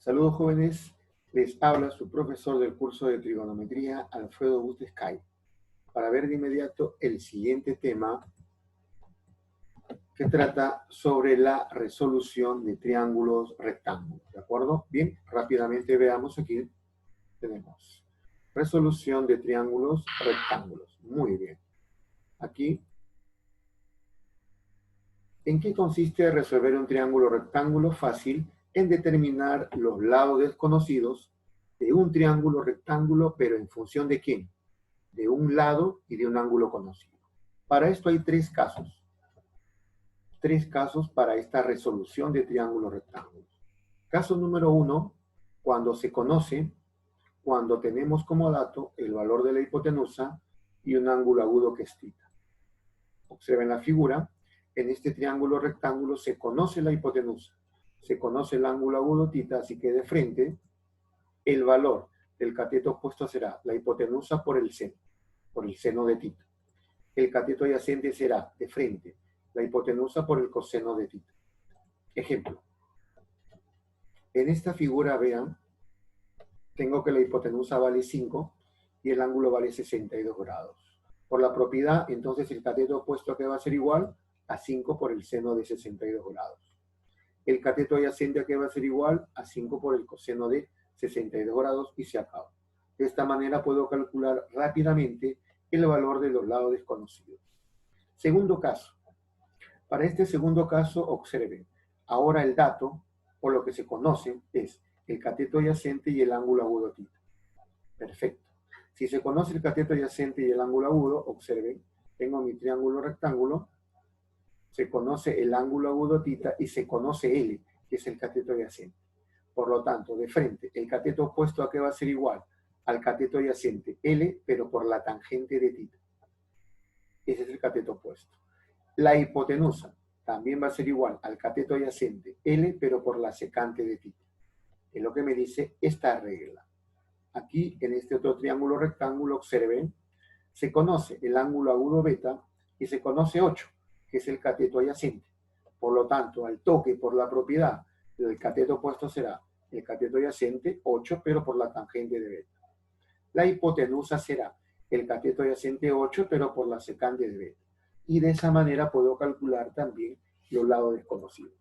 Saludos jóvenes, les habla su profesor del curso de trigonometría, Alfredo Gutescay, para ver de inmediato el siguiente tema que trata sobre la resolución de triángulos rectángulos, ¿de acuerdo? Bien, rápidamente veamos aquí, tenemos resolución de triángulos rectángulos, muy bien. Aquí, ¿en qué consiste resolver un triángulo rectángulo? Fácil, en determinar los lados desconocidos de un triángulo rectángulo, pero en función de ¿quién? De un lado y de un ángulo conocido. Para esto hay tres casos para esta resolución de triángulos rectángulos. Caso número 1, cuando tenemos como dato el valor de la hipotenusa y un ángulo agudo que es θ. Observen la figura, en este triángulo rectángulo se conoce la hipotenusa, se conoce el ángulo agudo θ, así que de frente el valor del cateto opuesto será la hipotenusa por el seno de θ. El cateto adyacente será de frente la hipotenusa por el coseno de θ. Ejemplo. En esta figura, vean, tengo que la hipotenusa vale 5 y el ángulo vale 62 grados. Por la propiedad, entonces el cateto opuesto que va a ser igual a 5 por el seno de 62 grados. El cateto adyacente que va a ser igual a 5 por el coseno de 62 grados y se acaba. De esta manera puedo calcular rápidamente el valor de los lados desconocidos. Segundo caso. Para este segundo caso, observen. Ahora el dato, o lo que se conoce, es el cateto adyacente y el ángulo agudo θ. Perfecto. Si se conoce el cateto adyacente y el ángulo agudo, observen, tengo mi triángulo rectángulo, se conoce el ángulo agudo θ y se conoce L, que es el cateto adyacente. Por lo tanto, de frente, el cateto opuesto a qué va a ser igual al cateto adyacente, L, pero por la tangente de θ. Ese es el cateto opuesto. La hipotenusa también va a ser igual al cateto adyacente, L, pero por la secante de θ. Es lo que me dice esta regla. Aquí, en este otro triángulo rectángulo, observen, se conoce el ángulo agudo beta y se conoce 8, que es el cateto adyacente. Por lo tanto, al toque por la propiedad, el cateto opuesto será el cateto adyacente 8, pero por la tangente de beta. La hipotenusa será el cateto adyacente 8, pero por la secante de beta. Y de esa manera puedo calcular también los lados desconocidos.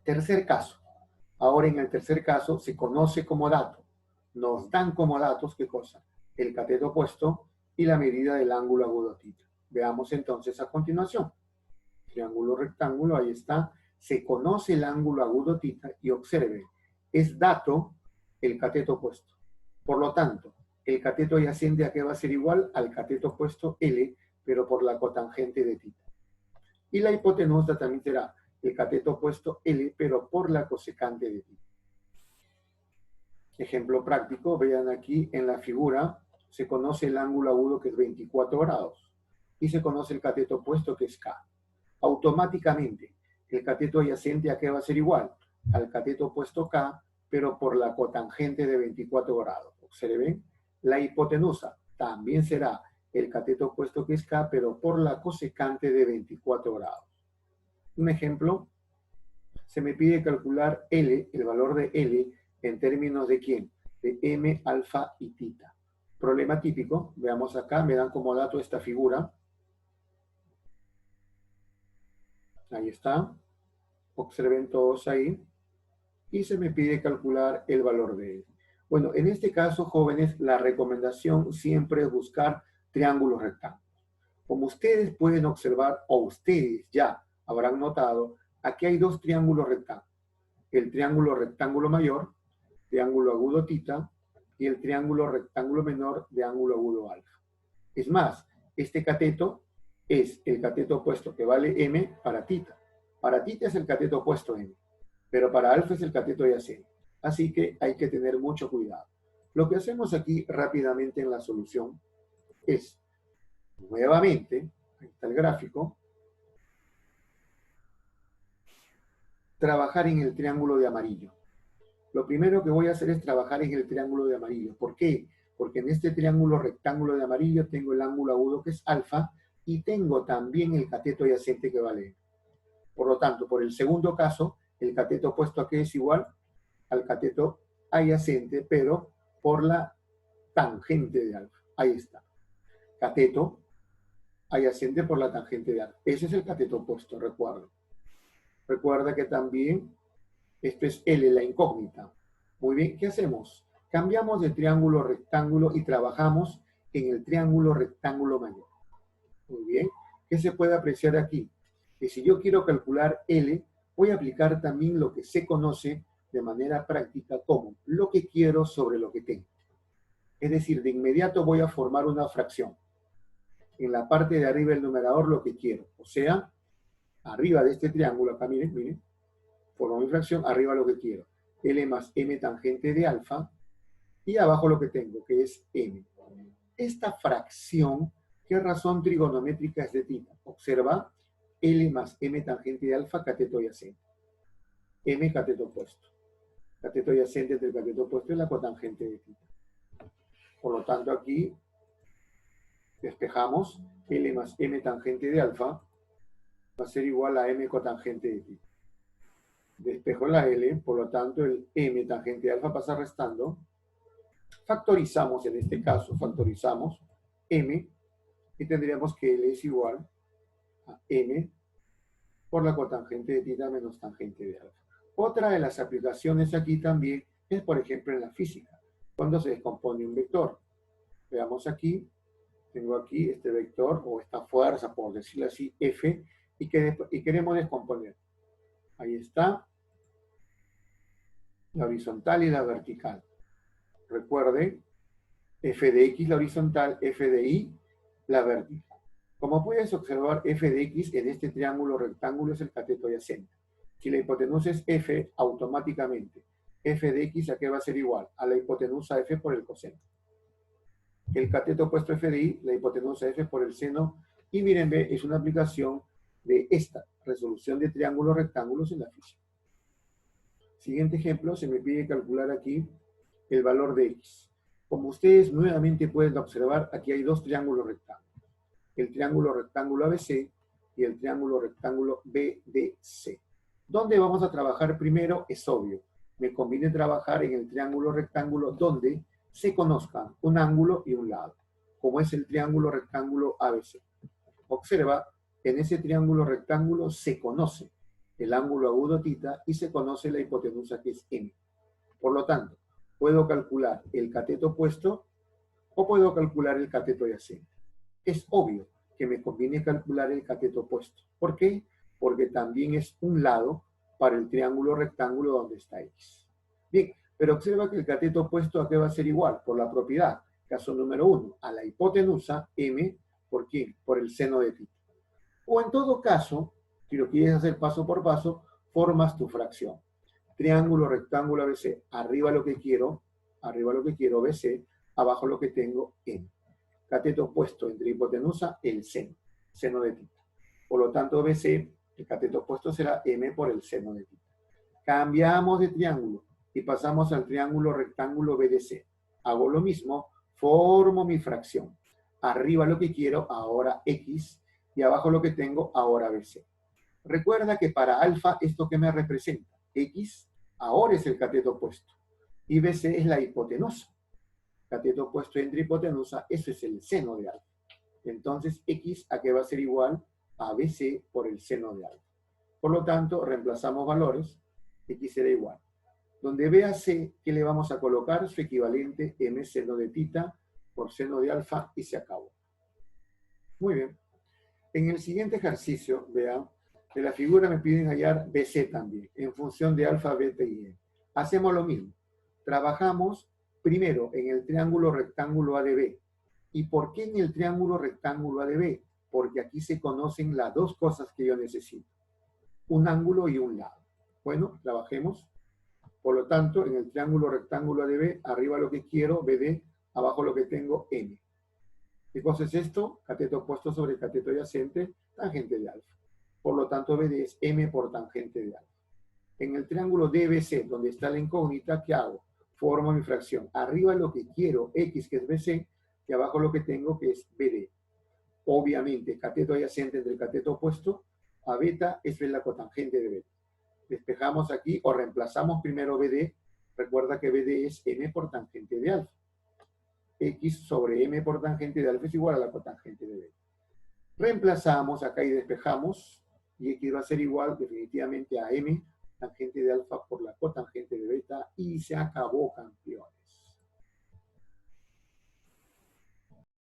Tercer caso. Ahora en el tercer caso se conoce como dato. Nos dan como datos, ¿qué cosa? El cateto opuesto y la medida del ángulo agudo θ. Veamos entonces a continuación. Triángulo rectángulo, ahí está. Se conoce el ángulo agudo θ y observen, es dato el cateto opuesto. Por lo tanto, el cateto adyacente a qué va a ser igual al cateto opuesto L, pero por la cotangente de θ. Y la hipotenusa también será el cateto opuesto L, pero por la cosecante de θ. Ejemplo práctico, vean aquí en la figura, se conoce el ángulo agudo que es 24 grados y se conoce el cateto opuesto que es K. Automáticamente, el cateto adyacente a qué va a ser igual al cateto opuesto K, pero por la cotangente de 24 grados. Observen, la hipotenusa también será el cateto opuesto que es K, pero por la cosecante de 24 grados. Un ejemplo, se me pide calcular L, el valor de L, en términos de ¿quién? De M, alfa y θ. Problema típico, veamos acá, me dan como dato esta figura. Ahí está. Observen todos ahí. Y se me pide calcular el valor de L. Bueno, en este caso, jóvenes, la recomendación siempre es buscar triángulos rectángulos. Como ustedes pueden observar, o ustedes ya habrán notado, aquí hay dos triángulos rectángulos. El triángulo rectángulo mayor, triángulo agudo θ, y el triángulo rectángulo menor de ángulo agudo alfa. Es más, este cateto es el cateto opuesto que vale M para θ. Para θ es el cateto opuesto M, pero para alfa es el cateto adyacente. Así que hay que tener mucho cuidado. Lo que hacemos aquí rápidamente en la solución es, nuevamente, ahí está el gráfico, trabajar en el triángulo de amarillo. Lo primero que voy a hacer es trabajar en el triángulo de amarillo. ¿Por qué? Porque en este triángulo rectángulo de amarillo tengo el ángulo agudo que es alfa y tengo también el cateto adyacente que vale. Por lo tanto, por el segundo caso, el cateto opuesto a qué es igual al cateto adyacente, pero por la tangente de alfa. Ahí está. Cateto adyacente por la tangente de alfa. Ese es el cateto opuesto, recuerda. Recuerda que también esto es L, la incógnita. Muy bien, ¿qué hacemos? Cambiamos de triángulo a rectángulo y trabajamos en el triángulo rectángulo mayor. Muy bien, ¿qué se puede apreciar aquí? Que si yo quiero calcular L, voy a aplicar también lo que se conoce de manera práctica como lo que quiero sobre lo que tengo. Es decir, de inmediato voy a formar una fracción. En la parte de arriba del numerador lo que quiero. O sea, arriba de este triángulo, acá miren, miren, formo mi fracción, arriba lo que quiero. L más m tangente de alfa, y abajo lo que tengo, que es m. Esta fracción, ¿qué razón trigonométrica es de tita? Observa, L más m tangente de alfa, cateto adyacente. M cateto opuesto. Cateto adyacente del cateto opuesto es la cotangente de tita. Por lo tanto, aquí despejamos, L más m tangente de alfa va a ser igual a m cotangente de tita. Despejo la L, por lo tanto el m tangente de alfa pasa restando. Factorizamos en este caso, factorizamos m y tendríamos que L es igual a m por la cotangente de tita menos tangente de alfa. Otra de las aplicaciones aquí también es, por ejemplo, en la física, cuando se descompone un vector. Veamos aquí, tengo aquí este vector o esta fuerza, por decirlo así, F, y queremos descomponer. Ahí está la horizontal y la vertical. Recuerden, f de x la horizontal, f de y la vertical. Como puedes observar, f de x en este triángulo rectángulo es el cateto adyacente. Si la hipotenusa es f, automáticamente f de x a qué va a ser igual a la hipotenusa f por el coseno. El cateto opuesto f de y, la hipotenusa f por el seno, y miren, ve, es una aplicación de esta resolución de triángulos rectángulos en la física. Siguiente ejemplo, se me pide calcular aquí el valor de x. Como ustedes nuevamente pueden observar, aquí hay dos triángulos rectángulos. El triángulo rectángulo ABC y el triángulo rectángulo BDC. ¿Dónde vamos a trabajar primero? Es obvio. Me conviene trabajar en el triángulo rectángulo donde se conozcan un ángulo y un lado, como es el triángulo rectángulo ABC. Observa, en ese triángulo rectángulo se conoce el ángulo agudo tita y se conoce la hipotenusa que es m. Por lo tanto, puedo calcular el cateto opuesto o puedo calcular el cateto adyacente. Es obvio que me conviene calcular el cateto opuesto. ¿Por qué? Porque también es un lado para el triángulo rectángulo donde está x. Bien, pero observa que el cateto opuesto a qué va a ser igual, por la propiedad. Caso número 1, a la hipotenusa m, ¿por quién? Por el seno de tita. O en todo caso, si lo quieres hacer paso por paso, formas tu fracción. Triángulo, rectángulo, ABC, arriba lo que quiero, BC, abajo lo que tengo, M. Cateto opuesto entre hipotenusa, el seno de tita. Por lo tanto, BC, el cateto opuesto será M por el seno de tita. Cambiamos de triángulo y pasamos al triángulo rectángulo BDC. Hago lo mismo, formo mi fracción. Arriba lo que quiero, ahora X, y abajo lo que tengo, ahora BC. Recuerda que para alfa, ¿esto qué me representa? X ahora es el cateto opuesto. Y BC es la hipotenusa. Cateto opuesto entre hipotenusa, eso es el seno de alfa. Entonces, X a qué va a ser igual a BC por el seno de alfa. Por lo tanto, reemplazamos valores. X será igual. Donde BAC, ¿qué le vamos a colocar? Su equivalente M seno de tita por seno de alfa y se acabó. Muy bien. En el siguiente ejercicio, vean, de la figura me piden hallar BC también, en función de alfa, beta y E. Hacemos lo mismo. Trabajamos primero en el triángulo rectángulo ADB. ¿Y por qué en el triángulo rectángulo ADB? Porque aquí se conocen las dos cosas que yo necesito. Un ángulo y un lado. Bueno, trabajemos. Por lo tanto, en el triángulo rectángulo ADB, arriba lo que quiero, BD, abajo lo que tengo, M. ¿Qué cosa es esto? Cateto opuesto sobre cateto adyacente, tangente de alfa. Por lo tanto, BD es M por tangente de alfa. En el triángulo DBC, donde está la incógnita, ¿qué hago? Formo mi fracción. Arriba lo que quiero, X, que es BC, y abajo lo que tengo, que es BD. Obviamente, cateto adyacente entre el cateto opuesto a beta, esa es la cotangente de beta. Despejamos aquí o reemplazamos primero BD Recuerda que BD es m por tangente de alfa. X sobre m por tangente de alfa es igual a la cotangente de beta. Reemplazamos acá y despejamos, y X va a ser igual definitivamente a m tangente de alfa por la cotangente de beta, y se acabó, campeones.